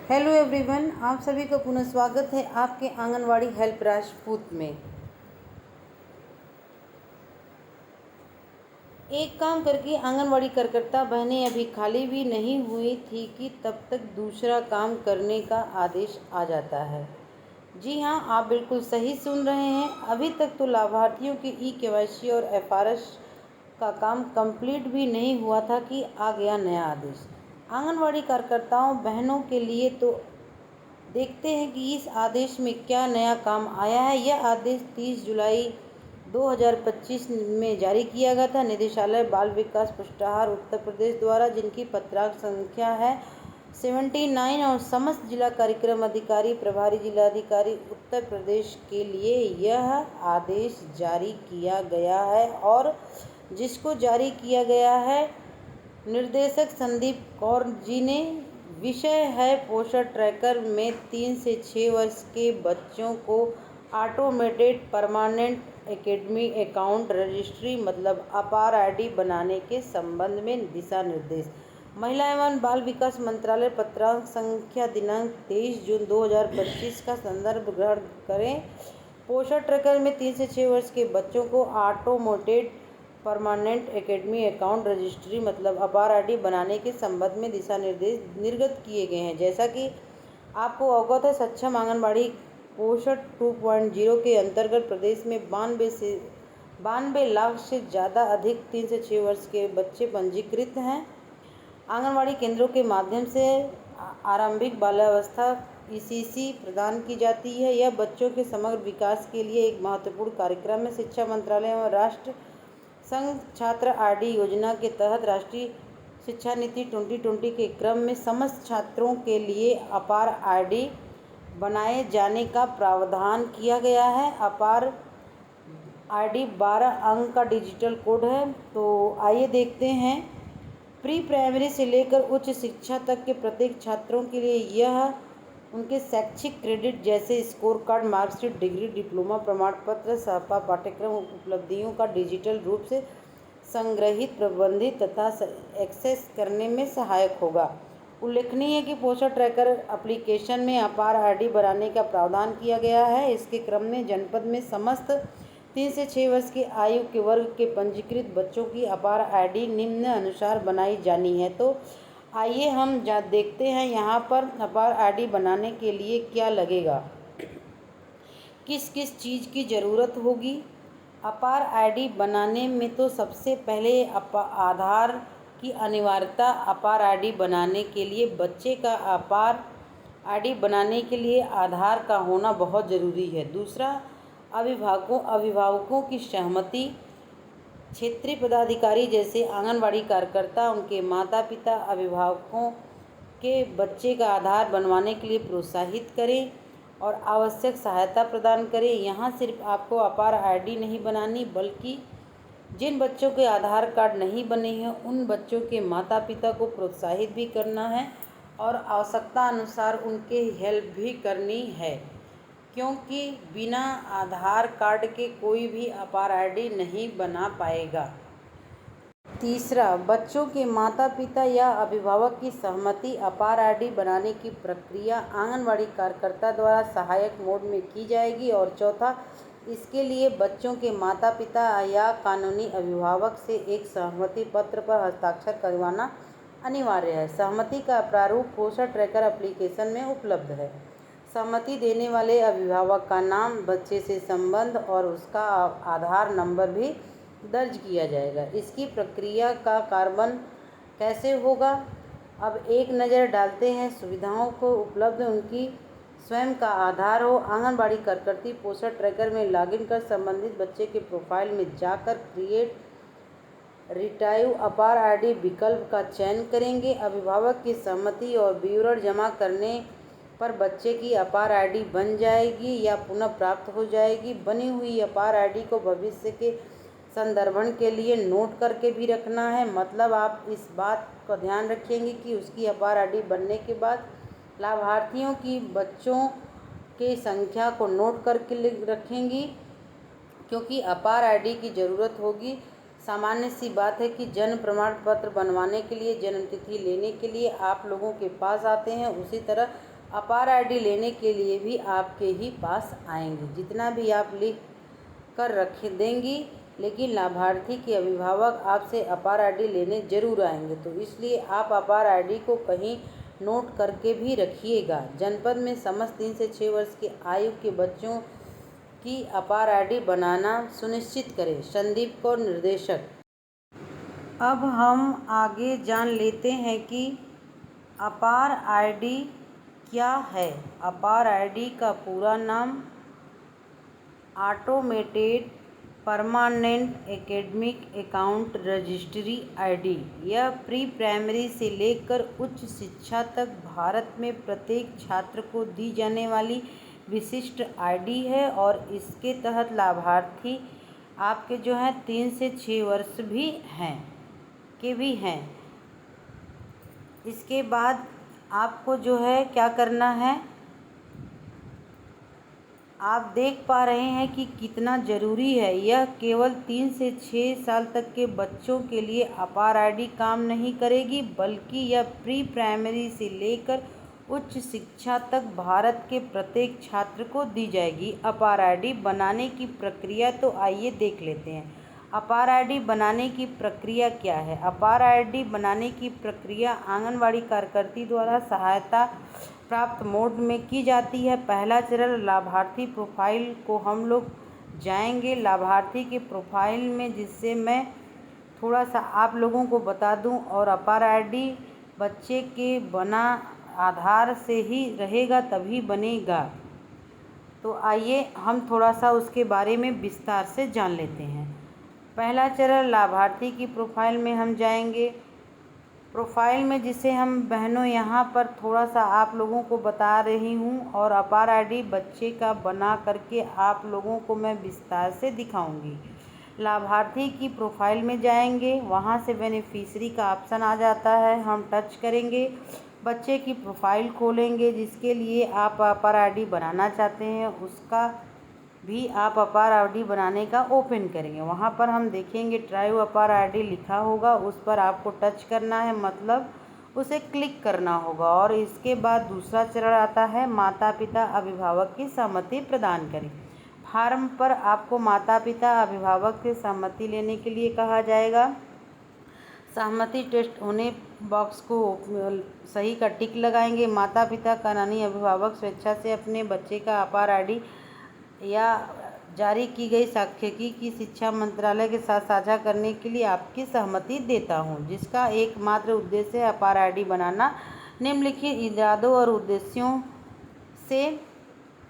Hello everyone, आप सभी का पुनः स्वागत है आपके आंगनवाड़ी हेल्प राजपूत में। एक काम करके आंगनवाड़ी कार्यकर्ता बहनें अभी खाली भी नहीं हुई थी कि तब तक दूसरा काम करने का आदेश आ जाता है। जी हाँ, आप बिल्कुल सही सुन रहे हैं। अभी तक तो लाभार्थियों के ई-केवाईसी और एफआरएस का काम कंप्लीट भी नहीं हुआ था कि आ गया नया आदेश। आंगनवाड़ी कार्यकर्ताओं बहनों के लिए तो देखते हैं कि इस आदेश में क्या नया काम आया है। यह आदेश 30 जुलाई 2025 में जारी किया गया था। निदेशालय बाल विकास पुष्टाहार उत्तर प्रदेश द्वारा, जिनकी पत्रांक संख्या है 79 और समस्त जिला कार्यक्रम अधिकारी प्रभारी जिलाधिकारी उत्तर प्रदेश के लिए यह आदेश जारी किया गया है और जिसको जारी किया गया है निर्देशक संदीप कौर जी ने। विषय है पोषण ट्रैकर में 3 से 6 वर्ष के बच्चों को automated permanent academy account registry मतलब अपार आईडी बनाने के संबंध में दिशा निर्देश। महिला एवं बाल विकास मंत्रालय पत्रांक संख्या दिनांक 23 जून 2025 का संदर्भ ग्रहण करें। पोषण ट्रैकर में 3 से 6 वर्ष के बच्चों को automated permanent academy account registry मतलब अपार आईडी बनाने के संबंध में दिशा निर्देश निर्गत किए गए हैं। जैसा कि आपको अवगत है, सक्षम आंगनबाड़ी पोषण 2.0 के अंतर्गत प्रदेश में 92 लाख से ज़्यादा अधिक 3 से 6 वर्ष के बच्चे पंजीकृत हैं। आंगनबाड़ी केंद्रों के माध्यम से आरंभिक बाल्यावस्था ईसीसी प्रदान की जाती है। यह बच्चों के समग्र विकास के लिए एक महत्वपूर्ण कार्यक्रम है। शिक्षा मंत्रालय एवं राष्ट्र संघ छात्र आरडी योजना के तहत राष्ट्रीय शिक्षा नीति 2020 के क्रम में समस्त छात्रों के लिए अपार आईडी बनाए जाने का प्रावधान किया गया है। अपार आईडी 12 अंक का डिजिटल कोड है। तो आइए देखते हैं। प्री प्राइमरी से लेकर उच्च शिक्षा तक के प्रत्येक छात्रों के लिए यह उनके शैक्षिक क्रेडिट जैसे score card, marksheet, degree, diploma प्रमाण पत्र, सहपा पाठ्यक्रम उपलब्धियों का डिजिटल रूप से संग्रहित, प्रबंधित तथा एक्सेस करने में सहायक होगा। उल्लेखनीय है कि पोषण ट्रैकर एप्लीकेशन में अपार आईडी बनाने का प्रावधान किया गया है। इसके क्रम में जनपद में समस्त 3 से 6 वर्ष की आयु के वर्ग के पंजीकृत बच्चों की अपार आईडी निम्न अनुसार बनाई जानी है। तो आइए हम देखते हैं यहाँ पर अपार आईडी बनाने के लिए क्या लगेगा, किस किस चीज़ की ज़रूरत होगी। अपार आईडी बनाने में तो सबसे पहले आधार की अनिवार्यता। अपार आईडी बनाने के लिए बच्चे का अपार आईडी बनाने के लिए आधार का होना बहुत ज़रूरी है। दूसरा, अभिभावकों की सहमति। क्षेत्रीय पदाधिकारी जैसे आंगनबाड़ी कार्यकर्ता उनके माता पिता अभिभावकों के बच्चे का आधार बनवाने के लिए प्रोत्साहित करें और आवश्यक सहायता प्रदान करें। यहाँ सिर्फ आपको अपार आईडी नहीं बनानी, बल्कि जिन बच्चों के आधार कार्ड नहीं बने हैं उन बच्चों के माता पिता को प्रोत्साहित भी करना है और आवश्यकता अनुसार उनके हेल्प भी करनी है, क्योंकि बिना आधार कार्ड के कोई भी अपार आईडी नहीं बना पाएगा। तीसरा, बच्चों के माता पिता या अभिभावक की सहमति। अपार आईडी बनाने की प्रक्रिया आंगनबाड़ी कार्यकर्ता द्वारा सहायक मोड में की जाएगी। और चौथा, इसके लिए बच्चों के माता पिता या कानूनी अभिभावक से एक सहमति पत्र पर हस्ताक्षर करवाना अनिवार्य है। सहमति का प्रारूप पोषण ट्रैकर एप्लीकेशन में उपलब्ध है। सहमति देने वाले अभिभावक का नाम, बच्चे से संबंध और उसका आधार नंबर भी दर्ज किया जाएगा। इसकी प्रक्रिया का कार्यान्वयन कैसे होगा, अब एक नज़र डालते हैं। सुविधाओं को उपलब्ध उनकी स्वयं का आधार हो। आंगनबाड़ी कार्यकर्ती पोषण ट्रैकर में लॉगिन कर संबंधित बच्चे के प्रोफाइल में जाकर क्रिएट रिट्राइव अपार आईडी विकल्प का चयन करेंगे। अभिभावक की सहमति और विवरण जमा करने पर बच्चे की अपार आईडी बन जाएगी या पुनः प्राप्त हो जाएगी। बनी हुई अपार आईडी को भविष्य के संदर्भन के लिए नोट करके भी रखना है। मतलब आप इस बात का ध्यान रखेंगे कि उसकी अपार आईडी बनने के बाद लाभार्थियों की बच्चों की संख्या को नोट करके रखेंगी, क्योंकि अपार आईडी की ज़रूरत होगी। सामान्य सी बात है कि जन्म प्रमाण पत्र बनवाने के लिए, जन्मतिथि लेने के लिए आप लोगों के पास आते हैं, उसी तरह अपार आईडी लेने के लिए भी आपके ही पास आएंगे। जितना भी आप लिख कर रख देंगी, लेकिन लाभार्थी के अभिभावक आपसे अपार आईडी लेने जरूर आएंगे। तो इसलिए आप अपार आईडी को कहीं नोट करके भी रखिएगा। जनपद में समस्त 3 से 6 वर्ष की आयु के बच्चों की अपार आईडी बनाना सुनिश्चित करें। संदीप कौर, निर्देशक। अब हम आगे जान लेते हैं कि अपार आईडी क्या है। अपार आईडी का पूरा नाम automated permanent academic account registry ID. यह प्री प्राइमरी से लेकर उच्च शिक्षा तक भारत में प्रत्येक छात्र को दी जाने वाली विशिष्ट आईडी है और इसके तहत लाभार्थी आपके जो हैं 3 से 6 वर्ष भी हैं। इसके बाद आपको जो है क्या करना है, आप देख पा रहे हैं कि कितना ज़रूरी है। यह केवल 3 से 6 साल तक के बच्चों के लिए अपार आईडी काम नहीं करेगी, बल्कि यह प्री प्राइमरी से लेकर उच्च शिक्षा तक भारत के प्रत्येक छात्र को दी जाएगी। अपार आईडी बनाने की प्रक्रिया तो आइए देख लेते हैं। अपार आईडी बनाने की प्रक्रिया क्या है। अपार आईडी बनाने की प्रक्रिया आंगनवाड़ी कार्यकर्ती द्वारा सहायता प्राप्त मोड में की जाती है। पहला चरण लाभार्थी प्रोफाइल को हम लोग जाएंगे। लाभार्थी के प्रोफाइल में, जिससे मैं थोड़ा सा आप लोगों को बता दूं, और अपार आईडी बच्चे के बना आधार से ही रहेगा, तभी बनेगा। तो आइए हम थोड़ा सा उसके बारे में विस्तार से जान लेते हैं। पहला चरण लाभार्थी की प्रोफाइल में हम जाएंगे। प्रोफाइल में, जिसे हम बहनों यहाँ पर थोड़ा सा आप लोगों को बता रही हूँ, और अपार आईडी बच्चे का बना करके आप लोगों को मैं विस्तार से दिखाऊंगी। लाभार्थी की प्रोफाइल में जाएंगे, वहाँ से बेनिफिशियरी का ऑप्शन आ जाता है, हम टच करेंगे। बच्चे की प्रोफाइल खोलेंगे, जिसके लिए आप अपार आईडी बनाना चाहते हैं उसका भी आप अपार आईडी बनाने का ओपन करेंगे। वहाँ पर हम देखेंगे ड्राइव अपार आईडी लिखा होगा, उस पर आपको टच करना है, मतलब उसे क्लिक करना होगा। और इसके बाद दूसरा चरण आता है, माता पिता अभिभावक की सहमति प्रदान करें। फार्म पर आपको माता पिता अभिभावक की सहमति लेने के लिए कहा जाएगा। सहमति टेस्ट होने बॉक्स को सही का टिक लगाएंगे। माता पिता कानूनी अभिभावक स्वेच्छा से अपने बच्चे का अपार आईडी या जारी की गई सांख्यिकी की शिक्षा मंत्रालय के साथ साझा करने के लिए आपकी सहमति देता हूं, जिसका एकमात्र उद्देश्य है अपार आईडी बनाना। निम्नलिखित इरादों और उद्देश्यों से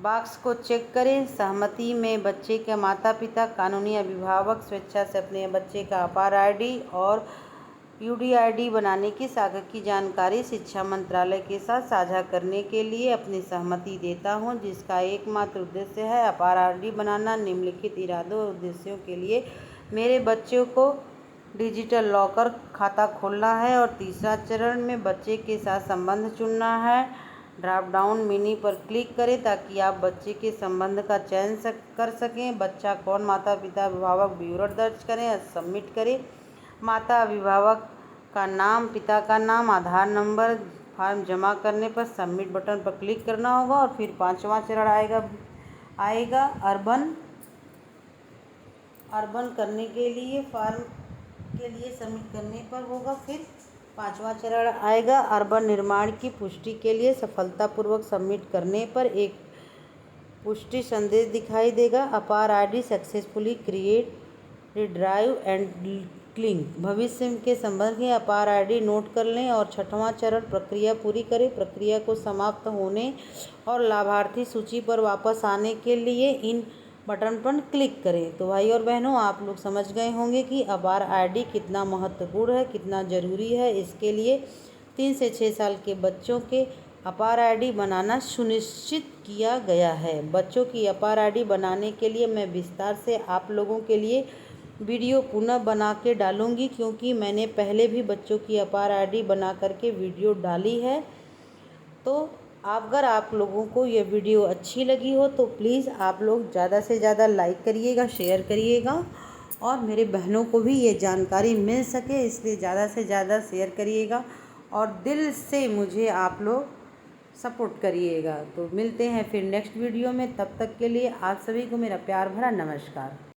बॉक्स को चेक करें। सहमति में बच्चे के माता पिता कानूनी अभिभावक स्वेच्छा से अपने बच्चे का अपार आईडी और यूडीआईडी बनाने की सागर की जानकारी शिक्षा मंत्रालय के साथ साझा करने के लिए अपनी सहमति देता हूं, जिसका एकमात्र उद्देश्य है अपार आईडी बनाना। निम्नलिखित इरादों और उद्देश्यों के लिए मेरे बच्चों को डिजिटल लॉकर खाता खोलना है और तीसरा चरण में बच्चे के साथ संबंध चुनना है। ड्रॉप डाउन मेन्यू पर क्लिक करें ताकि आप बच्चे के संबंध का चयन कर सकें। बच्चा कौन, माता पिता अभिभावक विवरण दर्ज करें और सबमिट करें। माता अभिभावक का नाम, पिता का नाम, आधार नंबर। फॉर्म जमा करने पर सबमिट बटन पर क्लिक करना होगा और फिर 5वां चरण आएगा अर्बन करने के लिए, फॉर्म के लिए सबमिट करने पर होगा। फिर 5वां चरण आएगा अर्बन निर्माण की पुष्टि के लिए। सफलतापूर्वक सबमिट करने पर एक पुष्टि संदेश दिखाई देगा। अपार ID successfully create drive and click. भविष्य के संबंध में अपार आईडी नोट कर लें और 6वां चरण प्रक्रिया पूरी करें। प्रक्रिया को समाप्त होने और लाभार्थी सूची पर वापस आने के लिए इन बटन पर क्लिक करें। तो भाई और बहनों, आप लोग समझ गए होंगे कि अपार आईडी कितना महत्वपूर्ण है, कितना ज़रूरी है। इसके लिए 3 से 6 साल के बच्चों के अपार आईडी बनाना सुनिश्चित किया गया है। बच्चों की अपार आईडी बनाने के लिए मैं विस्तार से आप लोगों के लिए वीडियो पुनः बना के डालूँगी, क्योंकि मैंने पहले भी बच्चों की अपार आईडी बना करके वीडियो डाली है। तो अगर आप लोगों को ये वीडियो अच्छी लगी हो तो प्लीज़ आप लोग ज़्यादा से ज़्यादा लाइक करिएगा, शेयर करिएगा, और मेरे बहनों को भी ये जानकारी मिल सके इसलिए ज़्यादा से ज़्यादा शेयर करिएगा। और दिल से मुझे आप लोग सपोर्ट करिएगा। तो मिलते हैं फिर नेक्स्ट वीडियो में, तब तक के लिए आप सभी को मेरा प्यार भरा नमस्कार।